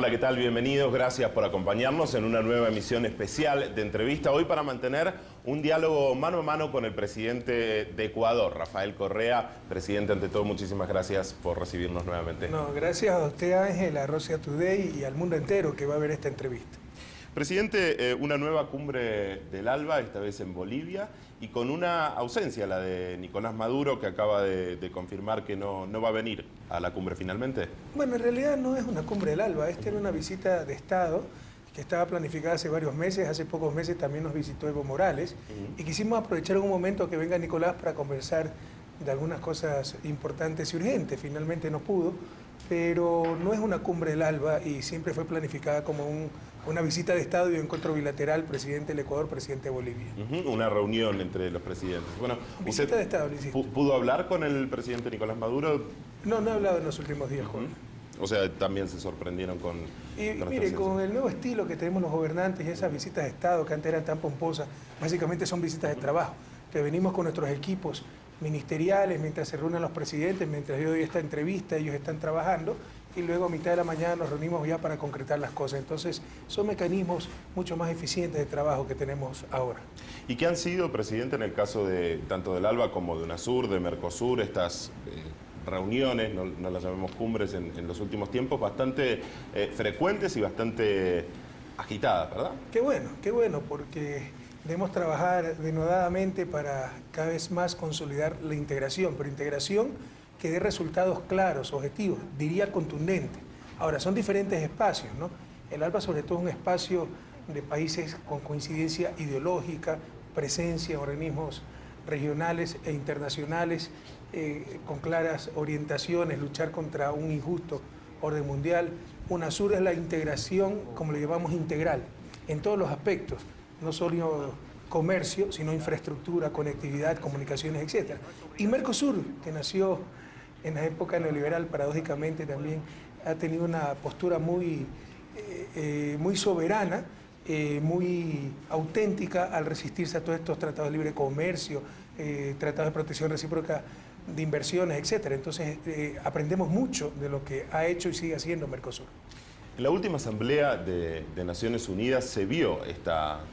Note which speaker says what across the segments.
Speaker 1: Hola, ¿qué tal? Bienvenidos, gracias por acompañarnos en una nueva emisión especial de entrevista. Hoy para mantener un diálogo mano a mano con el presidente de Ecuador, Rafael Correa. Presidente, ante todo, muchísimas gracias por recibirnos nuevamente.
Speaker 2: No, gracias a usted, Ángel, a Russia Today y al mundo entero que va a ver esta entrevista.
Speaker 1: Presidente, una nueva cumbre del ALBA, esta vez en Bolivia, y con una ausencia, la de Nicolás Maduro, que acaba de confirmar que no va a venir a la cumbre finalmente.
Speaker 2: Bueno, en realidad no es una cumbre del ALBA, esta era una visita de Estado que estaba planificada hace varios meses. Hace pocos meses también nos visitó Evo Morales y quisimos aprovechar un momento que venga Nicolás para conversar de algunas cosas importantes y urgentes. Finalmente no pudo, pero no es una cumbre del ALBA y siempre fue planificada como una visita de Estado y un encuentro bilateral, presidente del Ecuador, presidente de Bolivia.
Speaker 1: Una reunión entre los presidentes. Bueno,
Speaker 2: visita de Estado,
Speaker 1: ¿pudo hablar con el presidente Nicolás Maduro?
Speaker 2: No, no he hablado en los últimos días con él.
Speaker 1: O sea, también se sorprendieron con...
Speaker 2: Mire, con el nuevo estilo que tenemos los gobernantes y esas visitas de Estado que antes eran tan pomposas, básicamente son visitas de trabajo, que venimos con nuestros equipos ministeriales mientras se reúnen los presidentes, mientras yo doy esta entrevista, ellos están trabajando y luego a mitad de la mañana nos reunimos ya para concretar las cosas. Entonces, son mecanismos mucho más eficientes de trabajo que tenemos ahora.
Speaker 1: ¿Y qué han sido, presidente, en el caso de tanto del ALBA como de UNASUR, de Mercosur, estas reuniones, no las llamemos cumbres, en los últimos tiempos, bastante frecuentes y bastante agitadas, ¿verdad?
Speaker 2: Qué bueno, porque debemos trabajar denodadamente para cada vez más consolidar la integración, pero integración que dé resultados claros, objetivos, diría contundentes. Ahora, son diferentes espacios, ¿no? El ALBA sobre todo es un espacio de países con coincidencia ideológica, presencia en organismos regionales e internacionales, con claras orientaciones, luchar contra un injusto orden mundial. UNASUR es la integración, como le llamamos, integral, en todos los aspectos, no solo comercio, sino infraestructura, conectividad, comunicaciones, etc. Y Mercosur, que nació en la época neoliberal, paradójicamente también ha tenido una postura muy soberana, muy auténtica al resistirse a todos estos tratados de libre comercio, tratados de protección recíproca de inversiones, etc. Entonces aprendemos mucho de lo que ha hecho y sigue haciendo Mercosur.
Speaker 1: En la última asamblea de Naciones Unidas se vio esta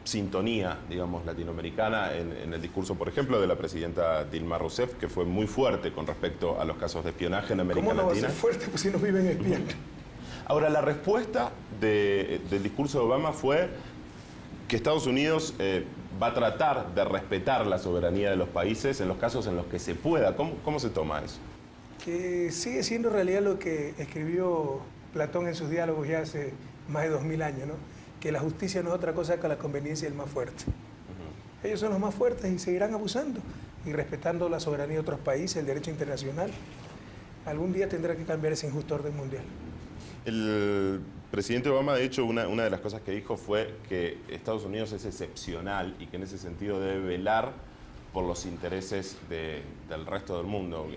Speaker 1: sintonía, digamos, latinoamericana en el discurso, por ejemplo, de la presidenta Dilma Rousseff, que fue muy fuerte con respecto a los casos de espionaje en América Latina.
Speaker 2: ¿Cómo no va a ser fuerte? Pues si nos viven espiando.
Speaker 1: Ahora, la respuesta del discurso de Obama fue que Estados Unidos va a tratar de respetar la soberanía de los países en los casos en los que se pueda. ¿Cómo se toma eso?
Speaker 2: Que sigue siendo realidad lo que escribió Platón en sus diálogos ya hace más de 2000 años, ¿no? Que la justicia no es otra cosa que la conveniencia del más fuerte. Ellos son los más fuertes y seguirán abusando y respetando la soberanía de otros países, el derecho internacional. Algún día tendrá que cambiar ese injusto orden mundial.
Speaker 1: El presidente Obama, de hecho, una de las cosas que dijo fue que Estados Unidos es excepcional y que en ese sentido debe velar por los intereses del resto del mundo.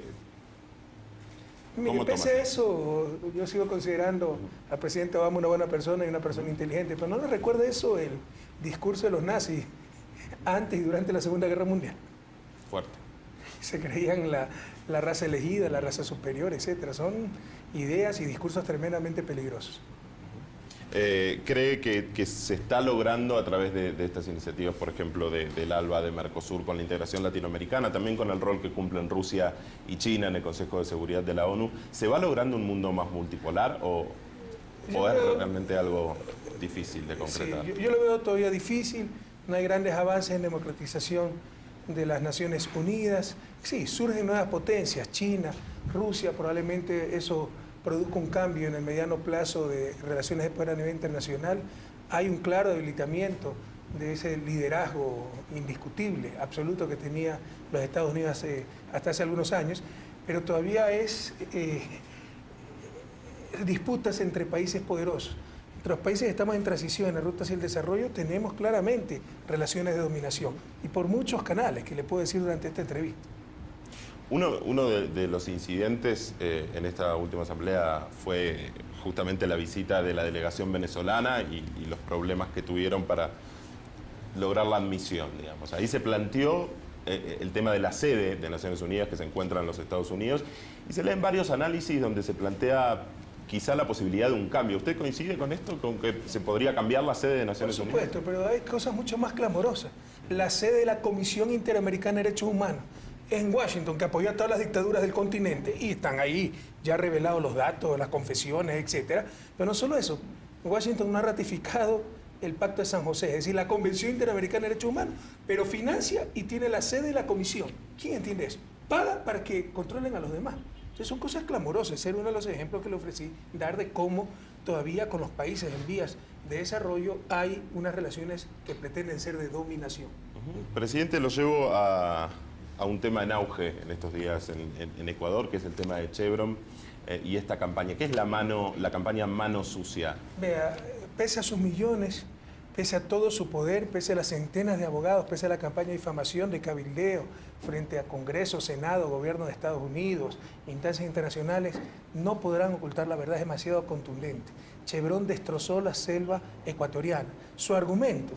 Speaker 2: Mire, pese a eso, yo sigo considerando al presidente Obama una buena persona y una persona inteligente, pero no le recuerda eso el discurso de los nazis antes y durante la Segunda Guerra Mundial.
Speaker 1: Fuerte.
Speaker 2: Se creían la raza elegida, la raza superior, etc. Son ideas y discursos tremendamente peligrosos.
Speaker 1: ¿Cree que se está logrando a través de estas iniciativas, por ejemplo, del ALBA, de Mercosur, con la integración latinoamericana, también con el rol que cumplen Rusia y China en el Consejo de Seguridad de la ONU, ¿se va logrando un mundo más multipolar o es realmente algo difícil de concretar?
Speaker 2: Sí, yo lo veo todavía difícil, no hay grandes avances en democratización de las Naciones Unidas. Sí, surgen nuevas potencias, China, Rusia, probablemente eso produzca un cambio en el mediano plazo de relaciones de poder a nivel internacional. Hay un claro debilitamiento de ese liderazgo indiscutible, absoluto que tenía los Estados Unidos hasta hace algunos años, pero todavía es disputas entre países poderosos. Entre los países que estamos en transición, en la ruta hacia el desarrollo, tenemos claramente relaciones de dominación y por muchos canales que le puedo decir durante esta entrevista.
Speaker 1: Uno de los incidentes en esta última asamblea fue justamente la visita de la delegación venezolana y los problemas que tuvieron para lograr la admisión, digamos. Ahí se planteó el tema de la sede de Naciones Unidas que se encuentra en los Estados Unidos y se leen varios análisis donde se plantea quizá la posibilidad de un cambio. ¿Usted coincide con esto? ¿Con que se podría cambiar la sede de Naciones Unidas?
Speaker 2: Por supuesto, pero hay cosas mucho más clamorosas. La sede de la Comisión Interamericana de Derechos Humanos en Washington, que apoya a todas las dictaduras del continente, y están ahí ya revelados los datos, las confesiones, etcétera. Pero no solo eso, Washington no ha ratificado el Pacto de San José, es decir, la Convención Interamericana de Derechos Humanos, pero financia y tiene la sede de la Comisión. ¿Quién entiende eso? Paga para que controlen a los demás. Entonces son cosas clamorosas. Ese era uno de los ejemplos que le ofrecí, dar de cómo todavía con los países en vías de desarrollo hay unas relaciones que pretenden ser de dominación.
Speaker 1: Presidente, lo llevo a un tema en auge en estos días en Ecuador, que es el tema de Chevron y esta campaña. ¿Qué es la campaña Mano Sucia?
Speaker 2: Vea, pese a sus millones, pese a todo su poder, pese a las centenas de abogados, pese a la campaña de difamación, de cabildeo, frente a Congreso, Senado, Gobierno de Estados Unidos, instancias internacionales, no podrán ocultar la verdad, es demasiado contundente. Chevron destrozó la selva ecuatoriana. Su argumento,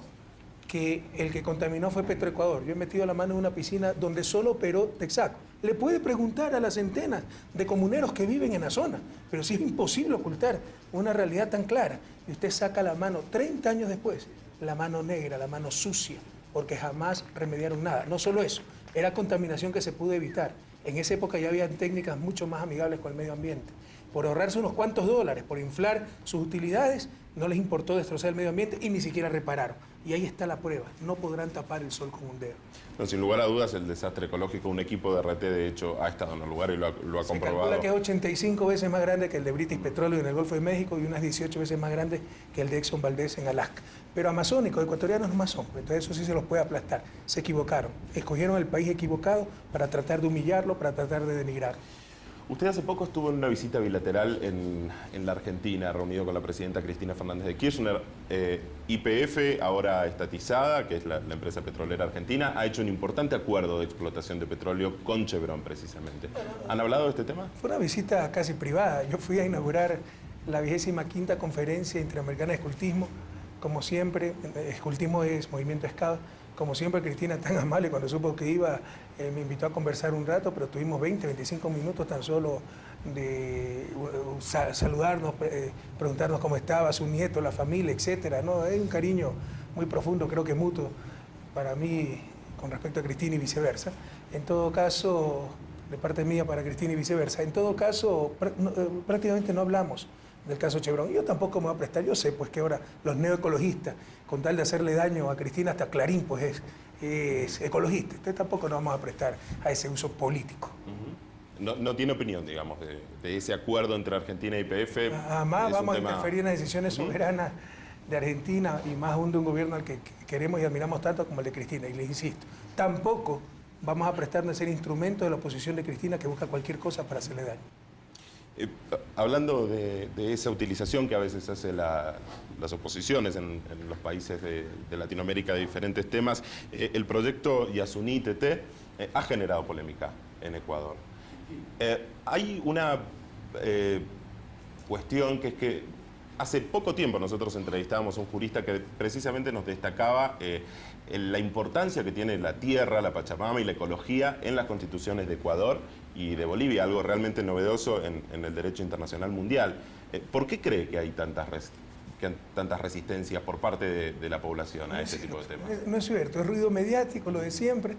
Speaker 2: que el que contaminó fue Petroecuador. Yo he metido la mano en una piscina donde solo operó Texaco. Le puede preguntar a las centenas de comuneros que viven en la zona, pero sí es imposible ocultar una realidad tan clara. Y usted saca la mano 30 años después, la mano negra, la mano sucia, porque jamás remediaron nada. No solo eso, era contaminación que se pudo evitar. En esa época ya había técnicas mucho más amigables con el medio ambiente. Por ahorrarse unos cuantos dólares, por inflar sus utilidades, no les importó destrozar el medio ambiente y ni siquiera repararon. Y ahí está la prueba, no podrán tapar el sol con un dedo.
Speaker 1: No, sin lugar a dudas, el desastre ecológico, un equipo de RT, de hecho, ha estado en el lugar y lo ha comprobado.
Speaker 2: Se calcula que es 85 veces más grande que el de British Petroleum en el Golfo de México y unas 18 veces más grande que el de Exxon Valdez en Alaska. Pero amazónicos, ecuatorianos no más son, entonces eso sí se los puede aplastar. Se equivocaron, escogieron el país equivocado para tratar de humillarlo, para tratar de denigrar.
Speaker 1: Usted hace poco estuvo en una visita bilateral en la Argentina, reunido con la presidenta Cristina Fernández de Kirchner. YPF, ahora estatizada, que es la empresa petrolera argentina, ha hecho un importante acuerdo de explotación de petróleo con Chevron, precisamente. ¿Han hablado de este tema?
Speaker 2: Fue una visita casi privada. Yo fui a inaugurar la 25ª Conferencia Interamericana de Escultismo. Como siempre, escultismo es movimiento escado. Como siempre, Cristina, tan amable, cuando supo que iba, me invitó a conversar un rato, pero tuvimos 20, 25 minutos tan solo de saludarnos, preguntarnos cómo estaba su nieto, la familia, etcétera, ¿no? Hay un cariño muy profundo, creo que mutuo, para mí con respecto a Cristina y viceversa. En todo caso, de parte mía para Cristina y viceversa, en todo caso, prácticamente no hablamos del caso Chevron. Yo tampoco me voy a prestar, yo sé pues que ahora los neoecologistas, con tal de hacerle daño a Cristina, hasta Clarín pues es ecologista. Entonces tampoco nos vamos a prestar a ese uso político.
Speaker 1: No tiene opinión, digamos, de ese acuerdo entre Argentina y YPF.
Speaker 2: Jamás vamos a interferir en las decisiones soberanas de Argentina y más aún de un gobierno al que queremos y admiramos tanto como el de Cristina. Y les insisto, tampoco vamos a prestarnos a ser instrumento de la oposición de Cristina que busca cualquier cosa para hacerle daño.
Speaker 1: Hablando de esa utilización que a veces hace las oposiciones en los países de Latinoamérica de diferentes temas, el proyecto Yasuní-TT ha generado polémica en Ecuador. Hay una cuestión que es que hace poco tiempo nosotros entrevistábamos a un jurista que precisamente nos destacaba la importancia que tiene la tierra, la Pachamama y la ecología en las constituciones de Ecuador y de Bolivia, algo realmente novedoso en el derecho internacional mundial. ¿Por qué cree que hay tantas resistencias por parte de la población a este tipo de temas?
Speaker 2: No es cierto, es ruido mediático, lo de siempre.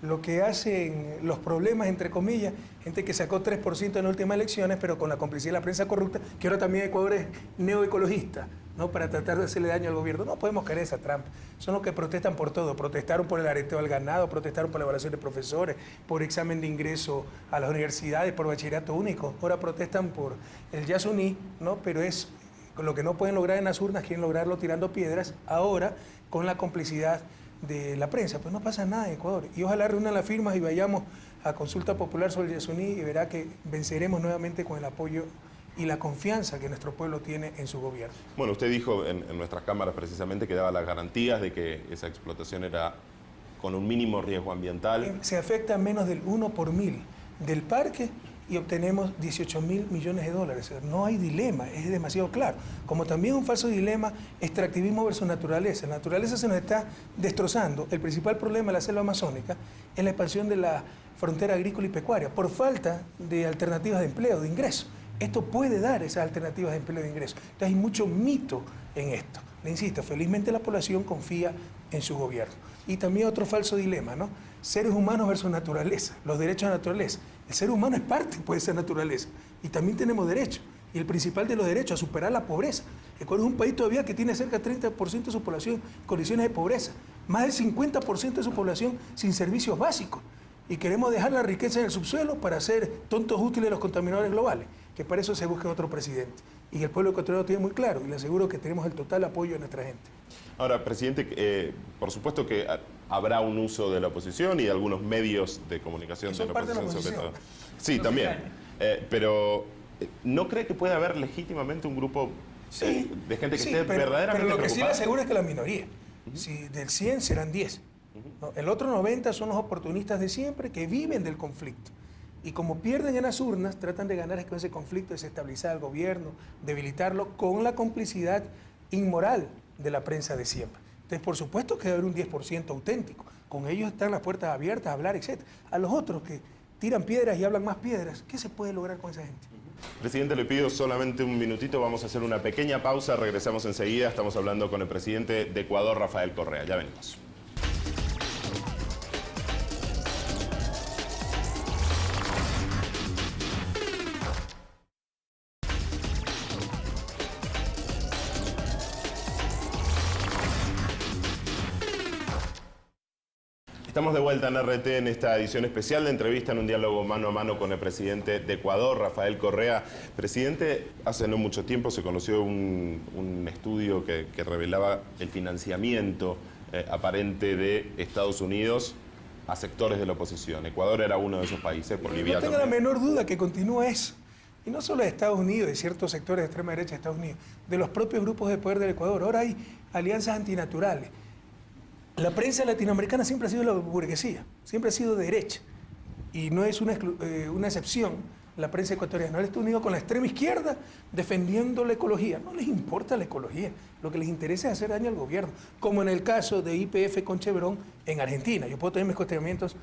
Speaker 2: Lo que hacen los problemas, entre comillas, gente que sacó 3% en las últimas elecciones, pero con la complicidad de la prensa corrupta, que ahora también Ecuador es neoecologista, ¿no? Para tratar de hacerle daño al gobierno. No podemos caer en esa trampa. Son los que protestan por todo. Protestaron por el areteo al ganado, protestaron por la evaluación de profesores, por examen de ingreso a las universidades, por bachillerato único. Ahora protestan por el Yasuní, ¿no? Pero es lo que no pueden lograr en las urnas, quieren lograrlo tirando piedras, ahora con la complicidad de la prensa. Pues no pasa nada en Ecuador. Y ojalá reúnan las firmas y vayamos a consulta popular sobre el Yasuní y verá que venceremos nuevamente con el apoyo y la confianza que nuestro pueblo tiene en su gobierno.
Speaker 1: Bueno, usted dijo en nuestras cámaras precisamente que daba las garantías de que esa explotación era con un mínimo riesgo ambiental.
Speaker 2: Se afecta menos del 1 por 1000 del parque y obtenemos 18.000 millones de dólares. No hay dilema, es demasiado claro. Como también un falso dilema, extractivismo versus naturaleza. La naturaleza se nos está destrozando. El principal problema de la selva amazónica es la expansión de la frontera agrícola y pecuaria por falta de alternativas de empleo, de ingreso. Esto puede dar esas alternativas de empleo y de ingreso. Entonces hay mucho mito en esto. Le insisto, felizmente la población confía en su gobierno. Y también otro falso dilema, ¿no? Seres humanos versus naturaleza, los derechos de la naturaleza. El ser humano es parte, puede ser naturaleza, y también tenemos derechos. Y el principal de los derechos, a superar la pobreza. Ecuador es un país todavía que tiene cerca del 30% de su población en condiciones de pobreza, más del 50% de su población sin servicios básicos. Y queremos dejar la riqueza en el subsuelo para ser tontos útiles de los contaminadores globales, que para eso se busque otro presidente. Y el pueblo ecuatoriano lo tiene muy claro, y le aseguro que tenemos el total apoyo de nuestra gente.
Speaker 1: Ahora, presidente, por supuesto que habrá un uso de la oposición y de algunos medios de comunicación de la oposición, sobre todo. Sí, también. Pero ¿no cree que puede haber legítimamente un grupo de gente que esté verdaderamente
Speaker 2: pero lo que sí le
Speaker 1: preocupada?
Speaker 2: aseguro es que la minoría. Si del 100 serán 10. ¿No? El otro 90 son los oportunistas de siempre que viven del conflicto. Y como pierden en las urnas, tratan de ganar con ese conflicto, desestabilizar al gobierno, debilitarlo con la complicidad inmoral de la prensa de siempre. Entonces, por supuesto que debe haber un 10% auténtico. Con ellos están las puertas abiertas a hablar, etc. A los otros que tiran piedras y hablan más piedras, ¿qué se puede lograr con esa gente?
Speaker 1: Presidente, le pido solamente un minutito, vamos a hacer una pequeña pausa, regresamos enseguida, estamos hablando con el presidente de Ecuador, Rafael Correa. Ya venimos. Estamos de vuelta en RT en esta edición especial de entrevista en un diálogo mano a mano con el presidente de Ecuador, Rafael Correa. Presidente, hace no mucho tiempo se conoció un estudio que revelaba el financiamiento aparente de Estados Unidos a sectores de la oposición. Ecuador era uno de esos países, Bolivia
Speaker 2: no tenga
Speaker 1: también.
Speaker 2: la menor duda que continúa eso. Y no solo de Estados Unidos, de ciertos sectores de extrema derecha de Estados Unidos, de los propios grupos de poder del Ecuador. Ahora hay alianzas antinaturales. La prensa latinoamericana siempre ha sido la burguesía, siempre ha sido de derecha. Y no es una excepción la prensa ecuatoriana. Ahora está unido con la extrema izquierda defendiendo la ecología. No les importa la ecología, lo que les interesa es hacer daño al gobierno, como en el caso de YPF con Chevron en Argentina. Yo puedo tener mis cuestionamientos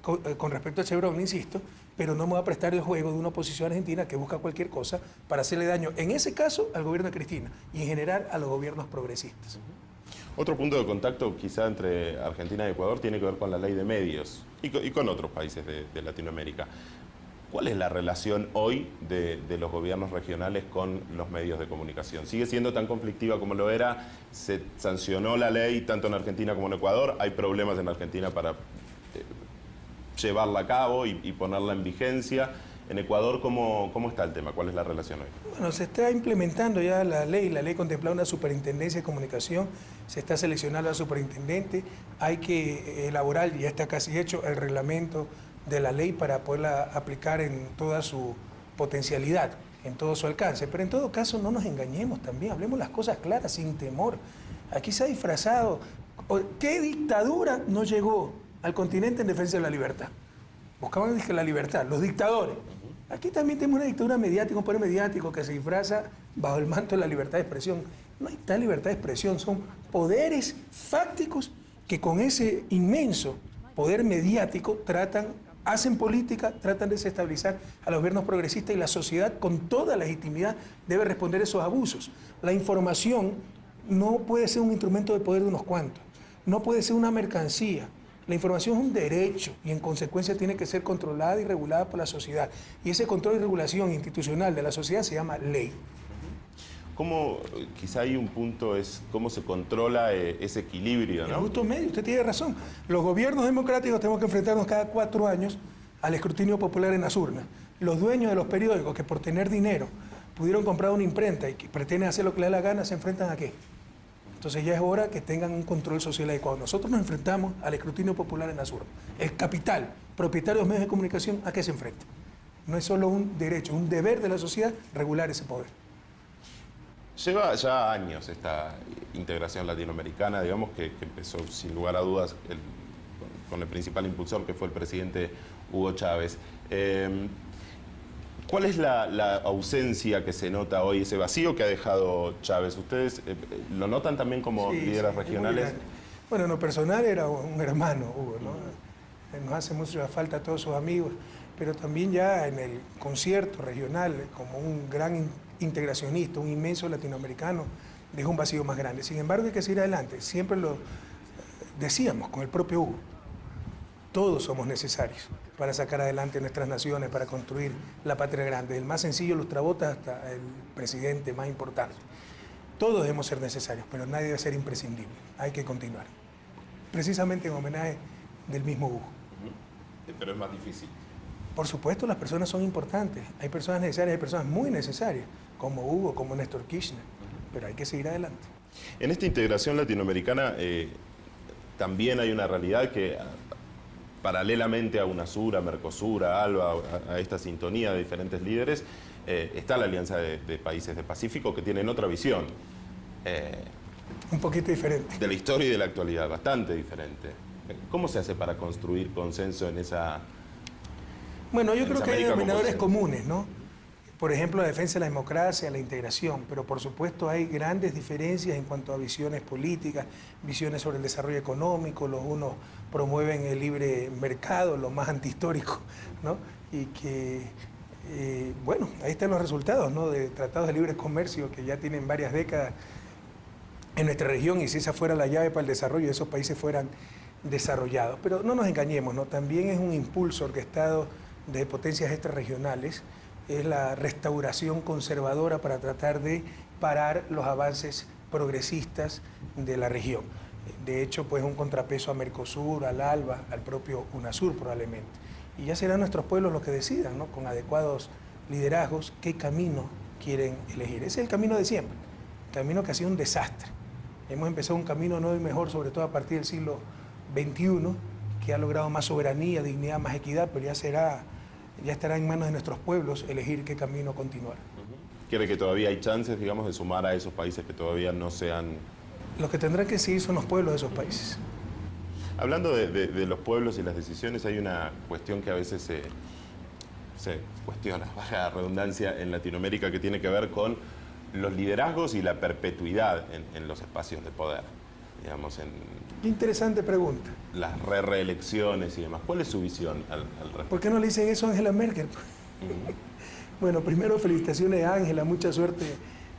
Speaker 2: con respecto a Chevron, insisto, pero no me voy a prestar el juego de una oposición argentina que busca cualquier cosa para hacerle daño, en ese caso, al gobierno de Cristina y en general a los gobiernos progresistas.
Speaker 1: Otro punto de contacto quizá entre Argentina y Ecuador tiene que ver con la ley de medios y con otros países de Latinoamérica. ¿Cuál es la relación hoy de los gobiernos regionales con los medios de comunicación? ¿Sigue siendo tan conflictiva como lo era? ¿Se sancionó la ley tanto en Argentina como en Ecuador? ¿Hay problemas en Argentina para llevarla a cabo y ponerla en vigencia? En Ecuador, ¿cómo está el tema? ¿Cuál es la relación hoy?
Speaker 2: Bueno, se está implementando ya la ley contemplaba una superintendencia de comunicación, se está seleccionando al superintendente, hay que elaborar, ya está casi hecho, el reglamento de la ley para poderla aplicar en toda su potencialidad, en todo su alcance. Pero en todo caso, no nos engañemos también, hablemos las cosas claras, sin temor. Aquí se ha disfrazado. ¿Qué dictadura no llegó al continente en defensa de la libertad? Buscaban la libertad, los dictadores. Aquí también tenemos una dictadura mediática, un poder mediático que se disfraza bajo el manto de la libertad de expresión. No hay tal libertad de expresión, son poderes fácticos que con ese inmenso poder mediático hacen política, tratan de desestabilizar a los gobiernos progresistas y la sociedad con toda legitimidad debe responder a esos abusos. La información no puede ser un instrumento de poder de unos cuantos, no puede ser una mercancía. La información es un derecho y en consecuencia tiene que ser controlada y regulada por la sociedad. Y ese control y regulación institucional de la sociedad se llama ley.
Speaker 1: ¿Cómo, quizá hay un punto, es cómo se controla ese equilibrio, ¿no?
Speaker 2: El justo medio, usted tiene razón. Los gobiernos democráticos tenemos que enfrentarnos cada 4 años al escrutinio popular en las urnas. Los dueños de los periódicos que por tener dinero pudieron comprar una imprenta y que pretenden hacer lo que les da la gana, ¿se enfrentan a qué? Entonces ya es hora que tengan un control social adecuado. Nosotros nos enfrentamos al escrutinio popular en las urnas. El capital, propietario de los medios de comunicación, ¿a qué se enfrenta? No es solo un derecho, es un deber de la sociedad regular ese poder.
Speaker 1: Lleva ya años esta integración latinoamericana, digamos que empezó sin lugar a dudas con el principal impulsor que fue el presidente Hugo Chávez. ¿Cuál es la ausencia que se nota hoy, ese vacío que ha dejado Chávez? ¿Ustedes lo notan también como líderes regionales?
Speaker 2: Bueno, en lo personal era un hermano, Hugo, ¿no? nos hace mucha falta a todos sus amigos, pero también ya en el concierto regional, como un gran integracionista, un inmenso latinoamericano, deja un vacío más grande. Sin embargo, hay que seguir adelante. Siempre lo decíamos con el propio Hugo. Todos somos necesarios para sacar adelante nuestras naciones, para construir la patria grande. Desde el más sencillo lustrabotas hasta el presidente más importante. Todos debemos ser necesarios, pero nadie debe ser imprescindible. Hay que continuar. Precisamente en homenaje del mismo Hugo.
Speaker 1: Pero es más difícil.
Speaker 2: Por supuesto, las personas son importantes. Hay personas necesarias, hay personas muy necesarias, como Hugo, como Néstor Kirchner. Pero hay que seguir adelante.
Speaker 1: En esta integración latinoamericana también hay una realidad que paralelamente a UNASUR, a Mercosur, a ALBA, a esta sintonía de diferentes líderes, está la Alianza de Países del Pacífico, que tienen otra visión.
Speaker 2: Un poquito diferente.
Speaker 1: De la historia y de la actualidad, bastante diferente. ¿Cómo se hace para construir consenso en esa...
Speaker 2: Bueno, yo creo que hay denominadores comunes, ¿no? Por ejemplo, la defensa de la democracia, la integración, pero por supuesto hay grandes diferencias en cuanto a visiones políticas, visiones sobre el desarrollo económico. Los unos promueven el libre mercado, lo más antihistórico, ¿no? Y que, bueno, ahí están los resultados, ¿no? De tratados de libre comercio que ya tienen varias décadas en nuestra región, y si esa fuera la llave para el desarrollo, esos países fueran desarrollados. Pero no nos engañemos, ¿no? También es un impulso orquestado de potencias extrarregionales, es la restauración conservadora para tratar de parar los avances progresistas de la región. De hecho, pues un contrapeso a Mercosur, al ALBA, al propio UNASUR probablemente. Y ya serán nuestros pueblos los que decidan, ¿no? Con adecuados liderazgos, qué camino quieren elegir. Ese es el camino de siempre, el camino que ha sido un desastre. Hemos empezado un camino nuevo y mejor, sobre todo a partir del siglo XXI, que ha logrado más soberanía, dignidad, más equidad, pero ya estará en manos de nuestros pueblos elegir qué camino continuar.
Speaker 1: ¿Quiere que todavía hay chances, digamos, de sumar a esos países que todavía no se han...?
Speaker 2: Los que tendrán que seguir son los pueblos de esos países.
Speaker 1: Hablando de los pueblos y las decisiones, hay una cuestión que a veces se cuestiona, baja la redundancia, en Latinoamérica, que tiene que ver con los liderazgos y la perpetuidad en los espacios de poder. Digamos,
Speaker 2: Qué interesante pregunta.
Speaker 1: Las reelecciones y demás. ¿Cuál es su visión al respecto?
Speaker 2: ¿Por qué no le dicen eso a Angela Merkel? Bueno, primero felicitaciones a Angela, mucha suerte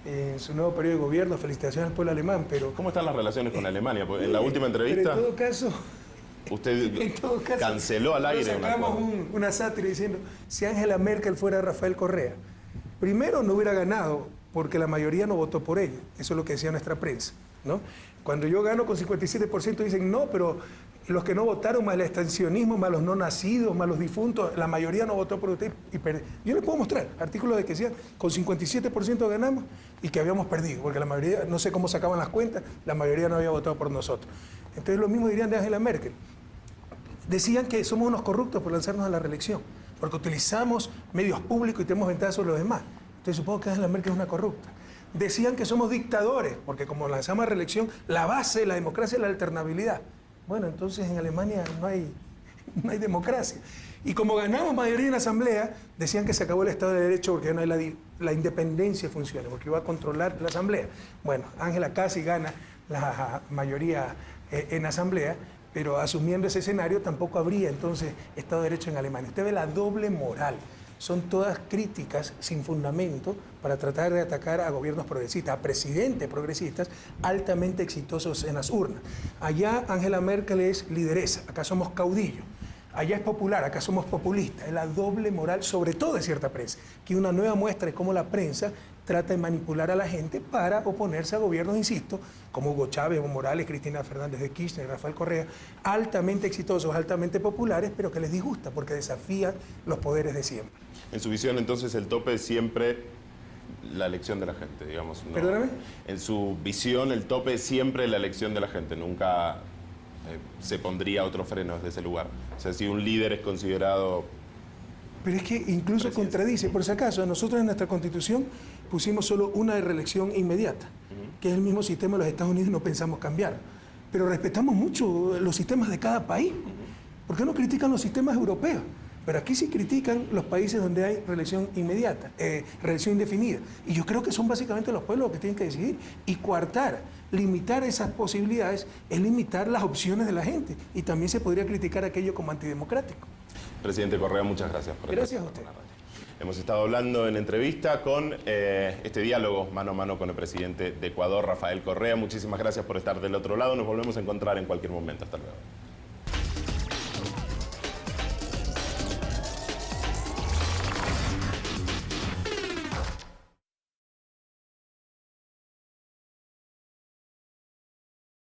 Speaker 2: en su nuevo periodo de gobierno, felicitaciones al pueblo alemán, pero...
Speaker 1: ¿Cómo están las relaciones con Alemania? Porque en la última entrevista...
Speaker 2: Pero en todo caso...
Speaker 1: Usted canceló al aire
Speaker 2: sacamos una sátira diciendo, si Angela Merkel fuera Rafael Correa, primero no hubiera ganado porque la mayoría no votó por ella. Eso es lo que decía nuestra prensa, ¿no? Cuando yo gano con 57% dicen, no, pero los que no votaron, más el abstencionismo, más los no nacidos, más los difuntos, la mayoría no votó por usted y perdió. Yo les puedo mostrar artículos de que decían, con 57% ganamos y que habíamos perdido, porque la mayoría, no sé cómo sacaban las cuentas, la mayoría no había votado por nosotros. Entonces lo mismo dirían de Angela Merkel. Decían que somos unos corruptos por lanzarnos a la reelección, porque utilizamos medios públicos y tenemos ventaja sobre los demás. Entonces supongo que Angela Merkel es una corrupta. Decían que somos dictadores, porque como lanzamos a reelección, la base de la democracia es la alternabilidad. Bueno, entonces en Alemania no hay democracia. Y como ganamos mayoría en la asamblea, decían que se acabó el Estado de Derecho porque ya no hay la independencia funciona, porque iba a controlar la asamblea. Bueno, Angela casi gana la mayoría en la asamblea, pero asumiendo ese escenario tampoco habría entonces Estado de Derecho en Alemania. Usted ve la doble moral. Son todas críticas sin fundamento para tratar de atacar a gobiernos progresistas, a presidentes progresistas altamente exitosos en las urnas. Allá Angela Merkel es lideresa, acá somos caudillos. Allá es popular, acá somos populistas. Es la doble moral, sobre todo de cierta prensa, que una nueva muestra de cómo la prensa trata de manipular a la gente para oponerse a gobiernos, insisto, como Hugo Chávez, Evo Morales, Cristina Fernández de Kirchner, Rafael Correa, altamente exitosos, altamente populares, pero que les disgusta porque desafían los poderes de siempre.
Speaker 1: En su visión, entonces, el tope es siempre la elección de la gente, digamos. ¿No?
Speaker 2: ¿Perdóname?
Speaker 1: En su visión, el tope es siempre la elección de la gente, nunca se pondría otro freno desde ese lugar. O sea, si un líder es considerado...
Speaker 2: Pero es que incluso contradice, por si acaso, nosotros en nuestra Constitución pusimos solo una de reelección inmediata, que es el mismo sistema de los Estados Unidos y no pensamos cambiar. Pero respetamos mucho los sistemas de cada país. ¿Por qué no critican los sistemas europeos? Pero aquí sí critican los países donde hay reelección inmediata, reelección indefinida. Y yo creo que son básicamente los pueblos los que tienen que decidir y coartar limitar esas posibilidades es limitar las opciones de la gente y también se podría criticar aquello como antidemocrático.
Speaker 1: Presidente Correa, muchas gracias por
Speaker 2: Gracias a usted.
Speaker 1: Hemos estado hablando en entrevista con este diálogo mano a mano con el presidente de Ecuador, Rafael Correa. Muchísimas gracias por estar del otro lado. Nos volvemos a encontrar en cualquier momento. Hasta luego.